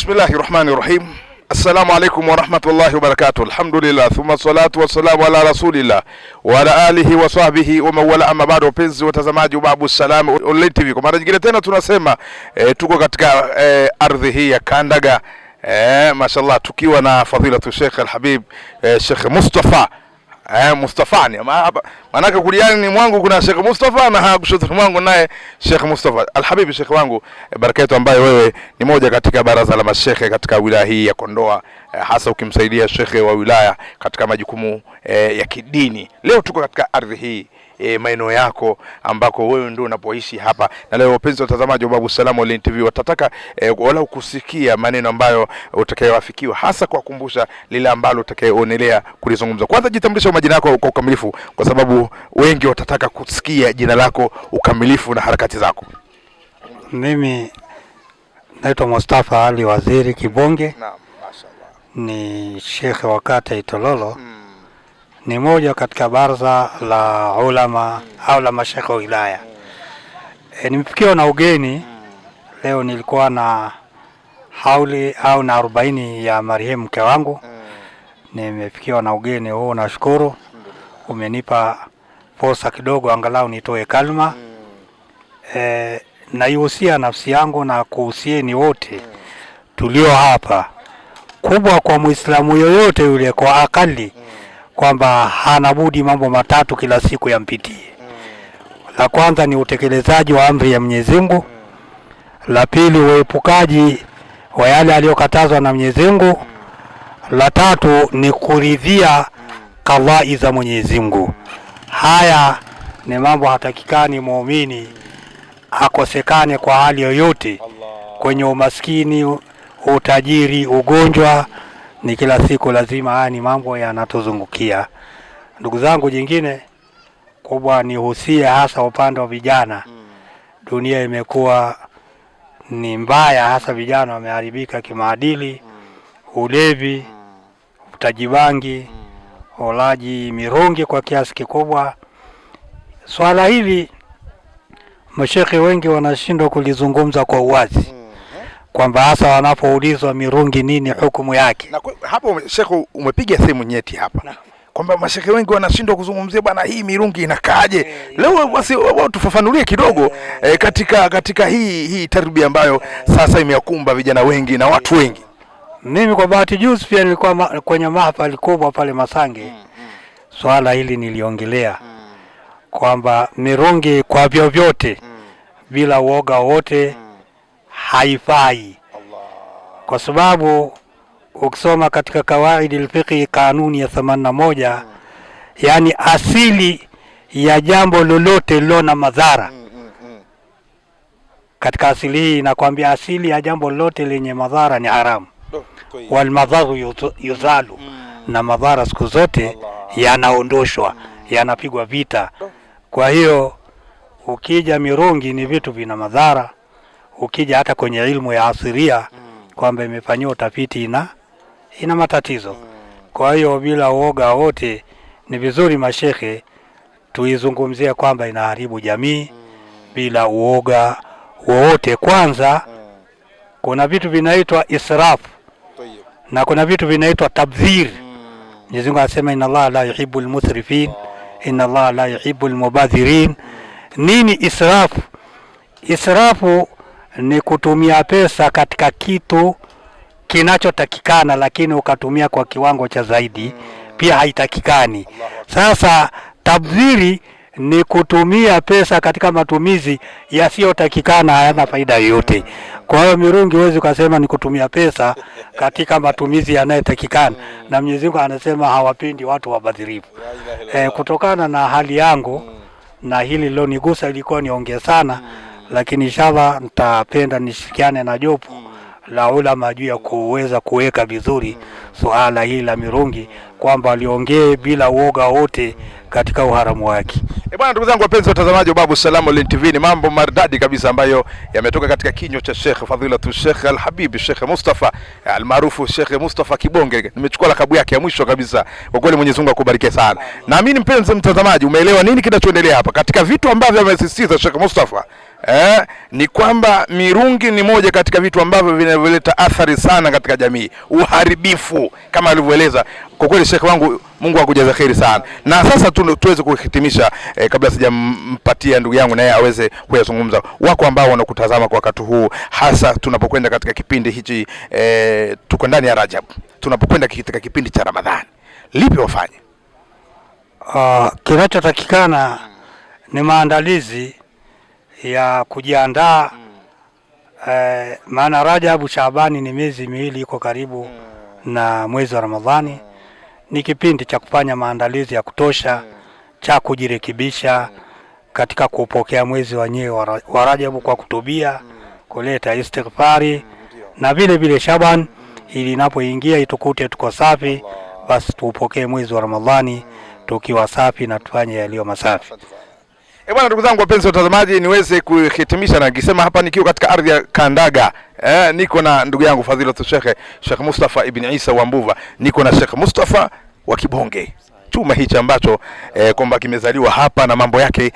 Bismillahirrahmanirrahim. Assalamu alaikum wa rahmatullahi wa barakatuh. Alhamdulillah, thumma salatu wa salamu ala rasulillah wa ala alihi wa sahbihi wa mawala, amma ba'du. Wapenzi watazamaji wa Babu Salam Online TV, kwa mara nyingine tena tunasema tuko katika ardhi hii ya Kandaga, mashallah, tukiwa na fadhilatu Sheikh Al-Habib Sheikh Mustafa Mustafani. Maanake kuliani mwangu kuna Sheikh Mustafa na kushoto mwangu naye Sheikh Mustafa. Al-Habib, Sheikh wangu, baraka yetu, ambaye wewe ni moja katika baraza la mashekhe katika wilaya hii ya Kondoa, hasa ukimsaidia shekhe wa wilaya katika majukumu ya kidini. Leo tuko katika ardhi hii, maeneo yako ambako wewe ndio unapoishi hapa, na leo wapenzi watazamaji wa Babu Salam Online TV watataka wala kusikia maneno ambayo utakayowafikiwa, hasa kwa kukumbusha lile ambalo utakayoonelea kulizungumza. Kwanza jitambulisha majina yako kwa ukamilifu, kwa sababu wengi watataka kusikia jina lako ukamilifu na harakati zako. Mimi naitwa Mustafa Ali Waziri Kibonge. Naam, mashaallah. Ni shekhe wa kata Itololo. Ni moja katika baraza la ulama au la mashekhe wa wilaya. Nimefikiwa na ugeni leo. Nilikuwa na hauli au na 40 ya marehemu mke wangu. Nimefikiwa na ugeni huu, nashukuru. Umenipa fursa kidogo angalau nitoe kalma. Naihusia nafsi yangu na kuhusieni wote tulio hapa, kubwa kwa Muislamu yoyote yule kwa akali, kwamba hana budi mambo matatu kila siku yampitie. La kwanza ni utekelezaji wa amri ya Mwenyezi Mungu. La pili, uepukaji wa yale aliyokatazwa na Mwenyezi Mungu. La tatu ni kuridhia kadhaa za Mwenyezi Mungu. Haya ni mambo hatakikani muumini akosekane kwa hali yoyote, kwenye umaskini, utajiri, ugonjwa, ni kila siku lazima. Haya ni mambo yanatuzungukia. Ndugu zangu, jingine kubwa ni husia, hasa upande wa vijana. Dunia imekuwa ni mbaya, hasa vijana wameharibika kimaadili, ulevi, utaji bangi, ulaji mirungi kwa kiasi kikubwa. Swala hili mashekhe wengi wanashindwa kulizungumza kwa uwazi, kwamba hasa wanapoulizwa mirungi nini hukumu yake. Na hapo Sheikh umepiga sehemu nyeti hapa, kwamba mashekhe wengi wanashindwa kuzungumzia bwana, hii mirungi inakaaje. Leo basi wao tufafanulie kidogo katika hii tarbia ambayo sasa imeyakumba vijana wengi na watu wengi. Mimi kwa bahati juzi pia nilikuwa kwenye mahafali kubwa pale Masange. Swala hili niliongelea kwamba mirungi kwa vyovyote bila uoga wote haifai, kwa sababu ukisoma katika kawaidi al-fiqh kanuni ya 81, yani asili ya jambo lolote lilona madhara, katika asili hii inakwambia asili ya jambo lolote lenye madhara ni haramu. Wal madharu yuzalu, na madhara siku zote yanaondoshwa, yanapigwa vita. Kwa hiyo ukija mirungi ni vitu vina madhara. Ukija hata kwenye ilmu ya asiria kwamba imefanywa utafiti ina matatizo. Kwa hiyo bila uoga wote ni vizuri mashekhe tuizungumzia kwamba inaharibu jamii bila uoga wote. Kwanza kuna vitu vinaitwa israf na kuna vitu vinaitwa tabdhir. Mwenyezi Mungu anasema inna Allah la yuhibbul musrifin, inna Allah la yuhibbul mubadhirin. Nini israfu? Israfu ni kutumia pesa katika kitu kinachotakikana lakini ukatumia kwa kiwango cha zaidi, pia haitakikani. Sasa tabdhiri ni kutumia pesa katika matumizi yasiyotakikana, hayana faida yoyote. Kwa hiyo mirungi huwezi kusema ni kutumia pesa katika matumizi yanayotakikana, na Mwenyezi Mungu anasema hawapendi watu wabadhirifu. Kutokana na hali yangu na hili lilo nigusa, ilikuwa niongee sana, lakini inshallah nitapenda nishirikiane na jopo la ulama juu ya kuweza kuweka vizuri suala hili la mirungi, kwamba aliongee bila uoga wote katika uharamu wake. Bwana, ndugu zangu wapenzi watazamaji wa Babu Salam Online TV, ni mambo maridadi kabisa ambayo yametoka katika kinywa cha Sheikh Fadhilatu Sheikh Al-Habib Sheikh Mustafa almaarufu Sheikh Mustafa Kibonge. Nimechukua lakabu yake ya mwisho kabisa. Kwa kweli Mwenyezi Mungu akubariki sana. Naamini mpenzi mtazamaji umeelewa nini kinachoendelea hapa katika vitu ambavyo amesisitiza Sheikh Mustafa. ni kwamba mirungi ni moja katika vitu ambavyo vinavyoleta athari sana katika jamii, uharibifu kama alivyoeleza. Kwa kweli Sheikh wangu, Mungu akujaze kheri sana. Na sasa tuweze kuhitimisha kabla sijampatia ndugu yangu naye aweze kuyazungumza, wako ambao wanakutazama kwa wakati huu, hasa tunapokwenda katika kipindi hichi, tuko ndani ya Rajab, tunapokwenda katika kipindi cha Ramadhani, lipi wafanye? Kinachotakikana ni maandalizi ya kujiandaa, maana Rajabu Shaabani ni miezi miwili iko karibu na mwezi wa Ramadhani. Ni kipindi cha kufanya maandalizi ya kutosha, cha kujirekebisha katika kupokea mwezi wenyewe wa Rajabu kwa kutubia, kuleta istighfari, na vile vile Shaban ili inapoingia itukute tuko safi, basi tupokee mwezi wa Ramadhani tukiwa safi na tufanye yaliyo masafi. Bwana, ndugu zangu wapenzi watazamaji, niweze kuhitimisha na nikisema hapa nikiwa katika ardhi ya Kandaga. Niko na ndugu yangu Fadhilatu Sheikh Mustafa ibn Isa wa Mbuva, niko na Sheikh Mustafa wa Kibonge. Chuma hichi ambacho kwamba kimezaliwa hapa na mambo yake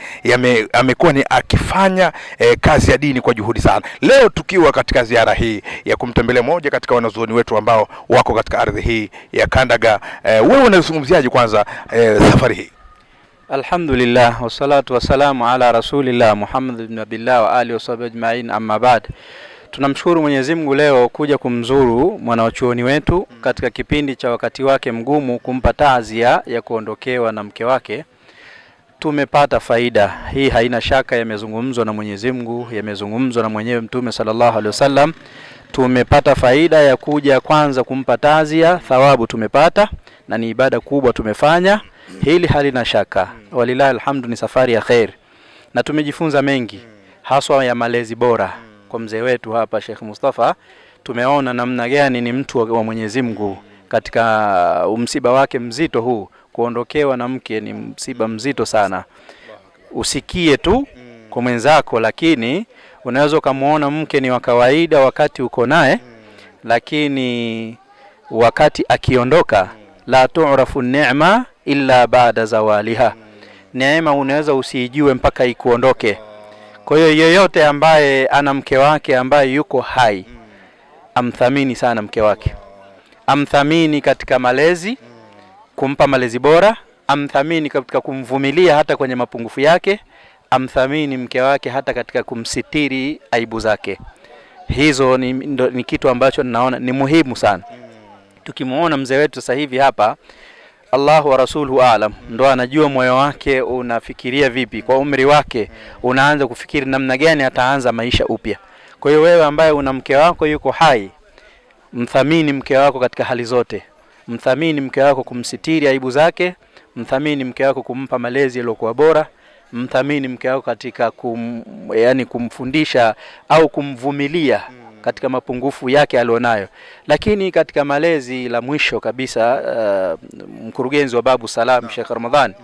amekuwa ni akifanya kazi ya dini kwa juhudi sana. Leo tukiwa katika ziara hii ya kumtembelea moja katika wanazuoni wetu ambao wako katika ardhi hii ya Kandaga, wewe unazungumziaje kwanza safari hii? Alhamdulillah wassalatu wassalamu ala rasulillah Muhammad ibn Abdullah wa alihi wasahbihi ajma'in, amma ba'd. Tunamshukuru Mwenyezi Mungu leo kuja kumzuru mwanachuoni wetu katika kipindi cha wakati wake mgumu, kumpa taazia ya kuondokewa na mke wake. Tumepata faida hii, haina shaka, yamezungumzwa na Mwenyezi Mungu, yamezungumzwa na mwenyewe Mtume sallallahu alaihi wasallam. Tumepata faida ya kuja kwanza kumpa taazia, thawabu tumepata na ni ibada kubwa tumefanya. Hili halina shaka, walilahi alhamdu, ni safari ya khair na tumejifunza mengi, haswa ya malezi bora kwa mzee wetu hapa Sheikh Mustafa. Tumeona namna gani ni mtu wa Mwenyezi Mungu katika msiba wake mzito huu. Kuondokewa na mke ni msiba mzito sana, usikie tu kwa mwenzako, lakini unaweza kumuona mke ni wa kawaida wakati uko naye, lakini wakati akiondoka, la tu'rafu ni'ma illa ba'da zawaliha. Neema unaweza usijue mpaka ikuondoke. Kwa hiyo yeyote ambaye ana mke wake ambaye yuko hai, amthamini sana mke wake, amthamini katika malezi, kumpa malezi bora, amthamini katika kumvumilia hata kwenye mapungufu yake, amthamini mke wake hata katika kumsitiri aibu zake. Hizo ni kitu ambacho ninaona ni muhimu sana. Tukimuona mzee wetu sasa hivi hapa, Allahu wa rasuluhu aalam, ndo anajua moyo wake unafikiria vipi. Kwa umri wake unaanza kufikiri namna gani ataanza maisha upya. Kwa hiyo wewe ambaye una mke wako yuko hai, mthamini mke wako katika hali zote. Mthamini mke wako kumsitiri aibu zake, mthamini mke wako kumpa malezi yaliyokuwa bora, mthamini mke wako katika kumfundisha au kumvumilia katika mapungufu yake alionayo. Lakini katika malezi, la mwisho kabisa, mkurugenzi wa Babu Salam Sheikh Ramadhan,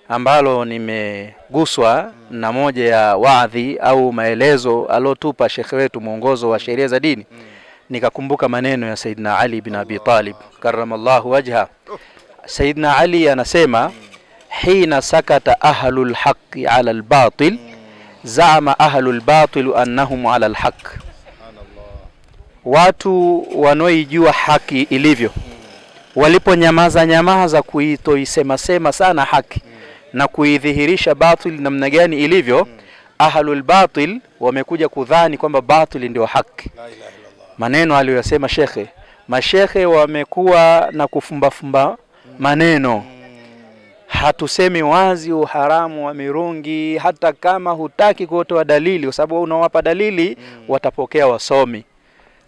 ambalo nimeguswa na moja ya waadhi au maelezo alotupa Sheikh wetu, mwongozo wa sheria za dini, nikakumbuka maneno ya Sayyidina Ali bin Abi Talib karramallahu wajha. Sayyidina Ali anasema, hina sakata ahlul haqqi ala albatil zaama ahlul batil annahum ala alhaq. Watu wanaoijua haki ilivyo, waliponyamaza kuitoisema sana haki na kuidhihirisha batil namna gani ilivyo, ahlul batil wamekuja kudhani kwamba batil ndio haki. Maneno aliyosema shekhe, mashekhe wamekuwa na kufumba maneno. Hatusemi wazi uharamu wa mirungi, hata kama hutaki kutoa dalili, kwa sababu unawapa dalili watapokea wasomi.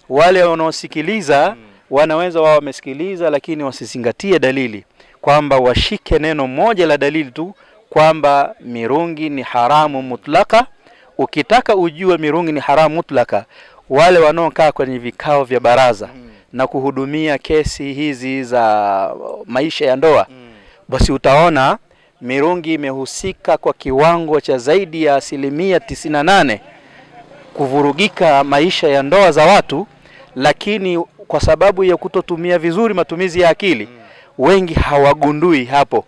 Wale wanaosikiliza wanaweza wao wamesikiliza, lakini wasizingatie dalili, kwamba washike neno moja la dalili tu kwamba mirungi ni haramu mutlaka. Ukitaka ujue mirungi ni haramu mutlaka, wale wanaokaa kwenye vikao vya baraza na kuhudumia kesi hizi za maisha ya ndoa, basi utaona mirungi imehusika kwa kiwango cha zaidi ya 98% kuvurugika maisha ya ndoa za watu. Lakini kwa sababu ya kutotumia vizuri matumizi ya akili, wengi hawagundui hapo,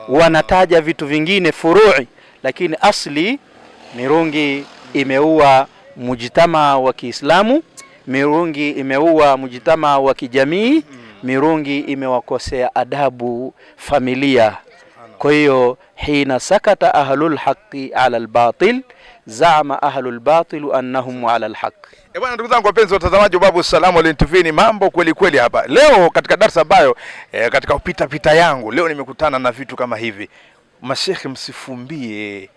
wanataja vitu vingine furui, lakini asli mirungi imeua mujtama wa Kiislamu, mirungi imeua mujtama wa kijamii, mirungi imewakosea adabu familia. Kwa hiyo hina sakata ahlul haqqi ala albatil zama ahlul batil annahum ala alhaq. Bwana, ndugu zangu wapenzi watazamaji wa Babu Salam Online TV, ni mambo kweli kweli hapa. Leo katika darasa ambayo katika pita yangu leo nimekutana na vitu kama hivi. Mashekhe, msifumbie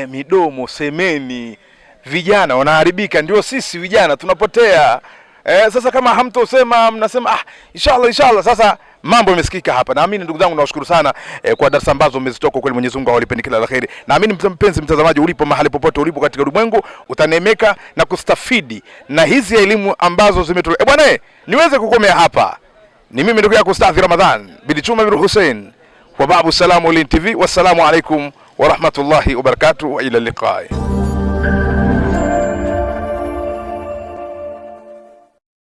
midomo, semeni. Vijana wanaharibika, ndio sisi vijana tunapotea. Sasa kama hamtosema mnasema inshallah. Sasa mambo yamesikika hapa. Naamini ndugu zangu, nawashukuru sana kwa darasa ambazo mmezitoka. Kweli Mwenyezi Mungu awalipeni kila la kheri. Naamini mpenzi mtazamaji, ulipo mahali popote ulipo katika ulimwengu, utanemeka na kustafidi na hizi elimu ambazo zimetolewa. Bwana, niweze kukomea hapa. Ni mimi ndugu yako Ustadhi Ramadhan bin Chuma bin Hussein wa Babu Salam Online TV. Wassalamu alaikum wa rahmatullahi wa barakatuh wa ila liqaa.